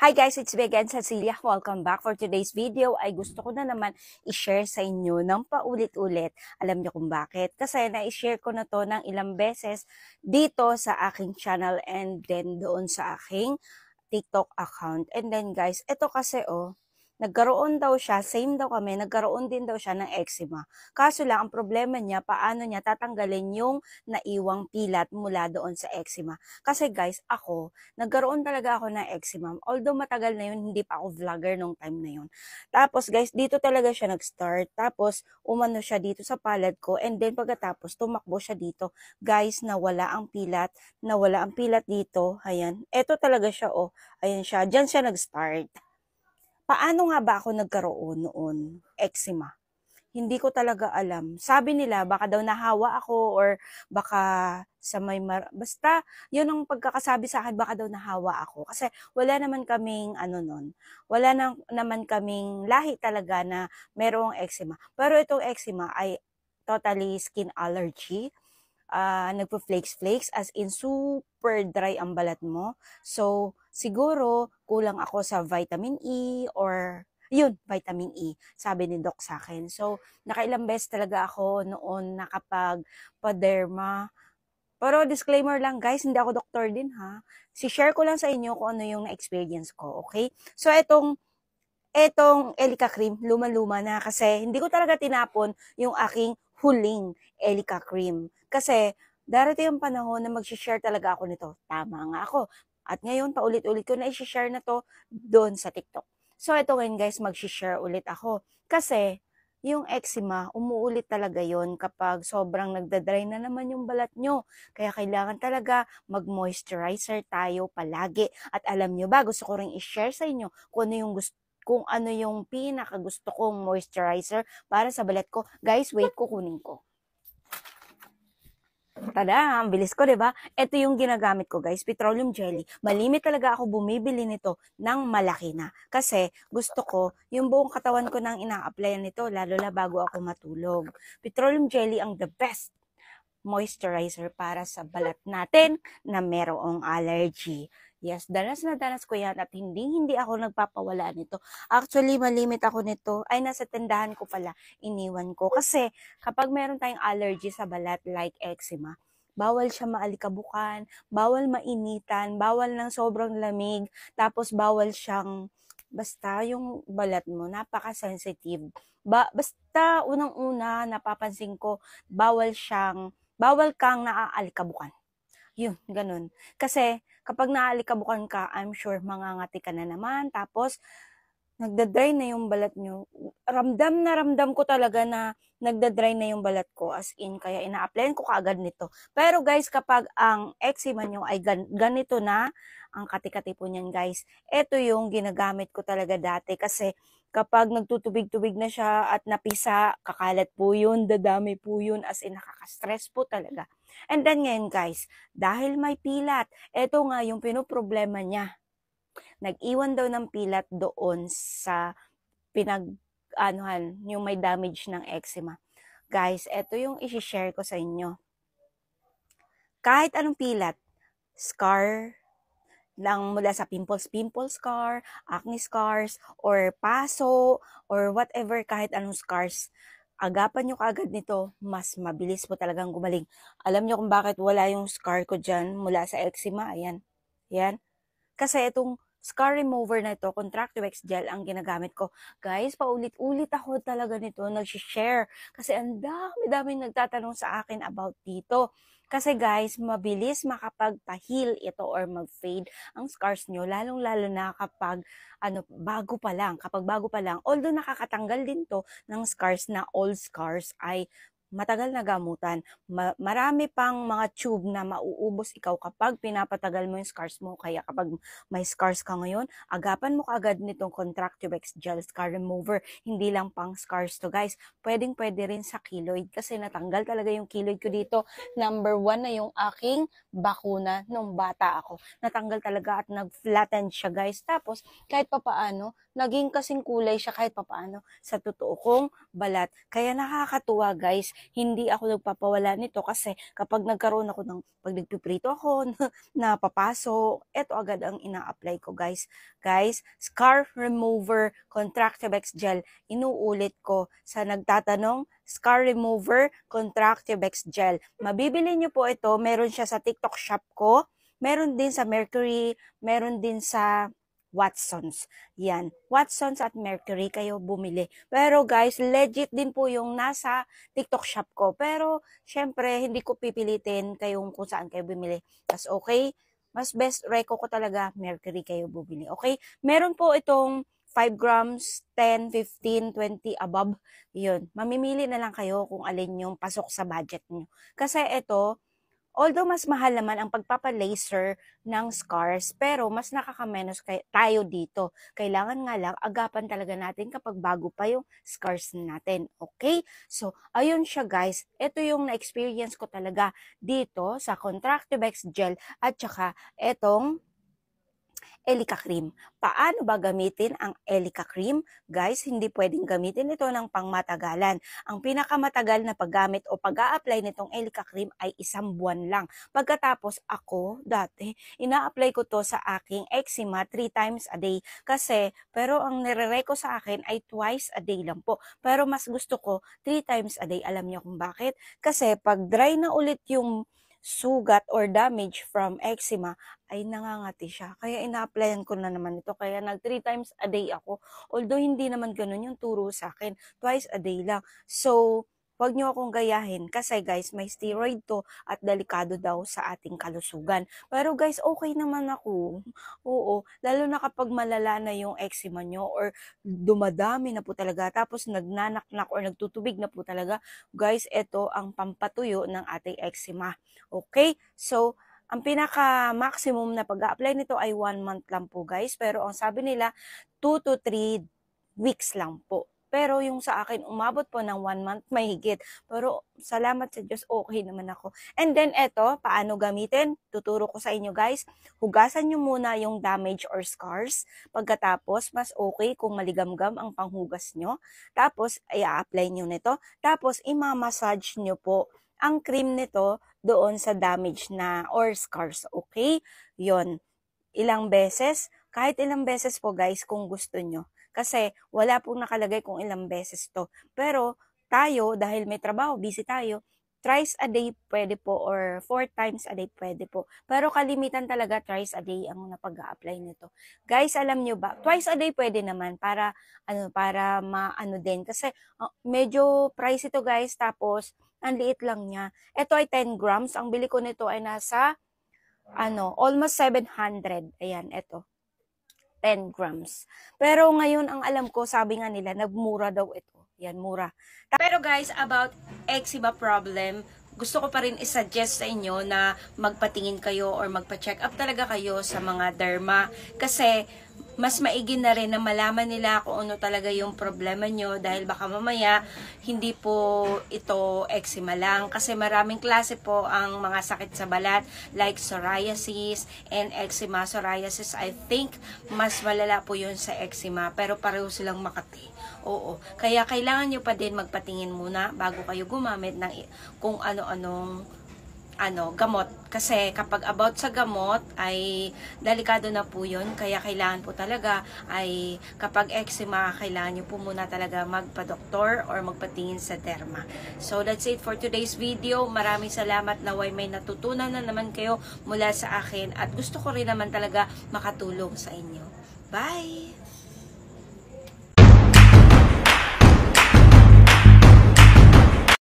Hi guys, it's me again, Cecilia. Welcome back. For today's video ay gusto ko na naman i-share sa inyo ng paulit-ulit. Alam niyo kung bakit? Kasi na-share ko na to ng ilang beses dito sa aking channel and then doon sa aking TikTok account. And then guys, ito kasi nagkaroon daw siya, same daw kami, nagkaroon din daw siya ng eczema. Kaso lang, ang problema niya, paano niya tatanggalin yung naiwang pilat mula doon sa eczema. Kasi guys, nagkaroon talaga ako ng eczema. Although matagal na yun, hindi pa ako vlogger nung time na yun. Tapos guys, dito talaga siya nag-start. Tapos umano siya dito sa palad ko. And then pagkatapos, tumakbo siya dito. Guys, nawala ang pilat. Nawala ang pilat dito. Ayan. Ito talaga siya, Ayan siya. Diyan siya nag-start. Paano nga ba ako nagkaroon noon? Eczema. Hindi ko talaga alam. Sabi nila, baka daw nahawa ako or baka sa basta, yun ang pagkakasabi sa akin, baka daw nahawa ako. Kasi wala naman kaming, naman kaming lahi talaga na merong eczema. Pero itong eczema ay totally skin allergy. Nagpo-flakes-flakes as in super dry ang balat mo. So, siguro kulang ako sa vitamin E or vitamin E, sabi ni Doc sa akin. So, nakailang beses talaga ako noon nakapag-paderma. Pero disclaimer lang guys, hindi ako doktor din ha. Si-share ko lang sa inyo kung ano yung na-experience ko, okay? So, etong Elica cream, luma-luma na kasi hindi ko talaga tinapon yung aking huling Elica cream. Kasi darating yung panahon na mag-share talaga ako nito. Tama nga ako. At ngayon, paulit-ulit ko na i-share na to doon sa TikTok. So, ito ngayon guys, mag-share ulit ako. Kasi, yung eczema, umuulit talaga yon kapag sobrang nagda-dry na naman yung balat nyo. Kaya kailangan talaga mag-moisturizer tayo palagi. At alam nyo ba, gusto ko rin i-share sa inyo kung ano yung pinaka gusto kong moisturizer para sa balat ko. Guys, wait, kukunin ko. Tada, ang bilis ko, 'di ba? Ito yung ginagamit ko, guys, petroleum jelly. Malimit talaga ako bumibili nito ng malaki na. Kasi gusto ko yung buong katawan ko nang ina-applyan nito, lalo na bago ako matulog. Petroleum jelly ang the best moisturizer para sa balat natin na merong allergy. Yes, danas na danas ko yan at hindi ako nagpapawala nito. Actually, malimit ako nito. Ay, nasa tindahan ko pala, iniwan ko. Kasi kapag meron tayong allergy sa balat like eczema, bawal siya maalikabukan, bawal mainitan, bawal ng sobrang lamig, tapos bawal siyang, basta yung balat mo, napaka-sensitive. Basta unang-una, napapansin ko, bawal kang naaalikabukan. Yun, ganun. Kasi, kapag naaalikabukan ka, I'm sure mangangati ka na naman. Tapos, nagda-dry na yung balat nyo. Ramdam ko talaga na nagda-dry na yung balat ko. As in, kaya ina-applyan ko kaagad nito. Pero guys, kapag ang eczema nyo ay ganito na, ang kati-kati po niyan guys, ito yung ginagamit ko talaga dati. Kasi, kapag nagtutubig-tubig na siya at napisa, kakalat po yun, dadami po yun, as in nakaka-stress po talaga. And then ngayon guys, dahil may pilat, ito nga yung pinoproblema niya. Nag-iwan daw ng pilat doon sa yung may damage ng eczema. Guys, ito yung i-share ko sa inyo. Kahit anong pilat, scar, lang mula sa pimple scar, acne scars, or paso, or whatever, kahit anong scars, agapan nyo kaagad nito, mas mabilis po talagang gumaling. Alam nyo kung bakit wala yung scar ko dyan mula sa eczema? Ayan. Yan. Kasi itong scar remover na ito, Contractivex Gel, ang ginagamit ko. Guys, paulit-ulit ako talaga nito, nag-share. Kasi ang dami-daming nagtatanong sa akin about dito. Kasi guys, mabilis makapagpa-heal ito or mag-fade ang scars nyo, lalong-lalo na kapag bago pa lang. Kapag bago pa lang, although nakakatanggal din to ng scars na old scars ay matagal na gamutan. Marami pang mga tube na mauubos ikaw kapag pinapatagal mo yung scars mo. Kaya kapag may scars ka ngayon, agapan mo kaagad nitong Contractivex Gel Scar Remover. Hindi lang pang scars to guys. Pwede rin sa keloid kasi natanggal talaga yung keloid ko dito. Number 1 na yung aking bakuna nung bata ako. Natanggal talaga at nag-flatten siya guys. Tapos kahit papaano, naging kasing kulay siya kahit papaano sa totoo kong balat. Kaya nakakatuwa guys, hindi ako nagpapawala nito kasi kapag nagkaroon ako ng, pag nagpiprito ako, napapaso, eto agad ang ina-apply ko guys. Guys, Scar Remover Contractivex Gel. Inuulit ko sa nagtatanong, Scar Remover Contractivex Gel. Mabibili nyo po ito, meron siya sa TikTok shop ko, meron din sa Mercury, meron din sa Watsons. Yan. Watsons at Mercury kayo bumili. Pero guys, legit din po yung nasa TikTok shop ko. Pero, syempre, hindi ko pipilitin kayong kung saan kayo bumili. Mas okay, mas best reco ko talaga, Mercury kayo bumili. Okay? Meron po itong 5 grams, 10, 15, 20, above. Yun. Mamimili na lang kayo kung alin yung pasok sa budget nyo. Kasi ito, although mas mahal naman ang pagpapalaser ng scars, pero mas nakakamenos tayo dito. Kailangan nga lang, agapan talaga natin kapag bago pa yung scars natin. Okay? So, ayun siya guys. Ito yung na-experience ko talaga dito sa Contractivex Gel at saka etong Elica Cream. Paano ba gamitin ang Elica Cream? Guys, hindi pwedeng gamitin ito ng pangmatagalan. Ang pinakamatagal na paggamit o pag-a-apply nitong Elica Cream ay 1 buwan lang. Pagkatapos ako, dati, ina-apply ko to sa aking eczema 3 times a day. Pero ang nire-reco sa akin ay twice a day lang po. Pero mas gusto ko 3 times a day. Alam niyo kung bakit? Kasi pag dry na ulit yung sugat or damage from eczema, ay nangangati siya. Kaya ina-applyan ko na naman ito. Kaya nag 3 times a day ako. Although hindi naman ganun yung turo sa akin. Twice a day lang. So, huwag niyo akong gayahin kasi guys, may steroid to at delikado daw sa ating kalusugan. Pero guys, okay naman ako. Oo, lalo na kapag malala na yung eczema nyo or dumadami na po talaga tapos nagnanaknak or nagtutubig na po talaga. Guys, ito ang pampatuyo ng ating eczema. Okay? So, ang pinaka-maximum na pag-a-apply nito ay 1 month lang po guys. Pero ang sabi nila, 2 to 3 weeks lang po. Pero yung sa akin, umabot po ng 1 month mahigit. Pero salamat sa Diyos, okay naman ako. And then eto, paano gamitin? Tuturo ko sa inyo guys. Hugasan nyo muna yung damage or scars. Pagkatapos, mas okay kung maligamgam ang panghugas nyo. Tapos, i-apply nyo nito. Tapos, ima-massage nyo po ang cream nito doon sa damage na or scars. Okay? Yon. Ilang beses? Kahit ilang beses po guys kung gusto nyo. Kasi wala pong nakalagay kung ilang beses to. Pero tayo, dahil may trabaho, busy tayo, thrice a day pwede po or 4 times a day pwede po. Pero kalimitan talaga thrice a day ang napag-a-apply nito. Guys, alam nyo ba, twice a day pwede naman para maano din. Kasi medyo price ito guys, tapos ang liit lang niya. Ito ay 10 grams. Ang bili ko nito ay nasa almost 700. Ayan, ito. 10 grams. Pero ngayon, ang alam ko, sabi nga nila, nagmura daw ito. Yan, mura. Pero guys, about eczema problem, gusto ko pa rin isuggest sa inyo na magpatingin kayo or magpa-check up talaga kayo sa mga derma. Kasi, mas maigi na rin na malaman nila kung ano talaga yung problema nyo dahil baka mamaya hindi po ito eczema lang kasi maraming klase po ang mga sakit sa balat like psoriasis and eczema. Psoriasis, I think mas malala po yun sa eczema pero pareho silang makati. Oo, kaya kailangan nyo pa din magpatingin muna bago kayo gumamit ng kung ano-anong gamot. Kasi kapag about sa gamot ay delikado na po yun. Kaya kailangan po talaga ay kapag eczema, kailangan nyo po muna talaga magpa-doktor or magpatingin sa derma. So that's it for today's video. Maraming salamat na may natutunan na naman kayo mula sa akin at gusto ko rin naman talaga makatulong sa inyo. Bye!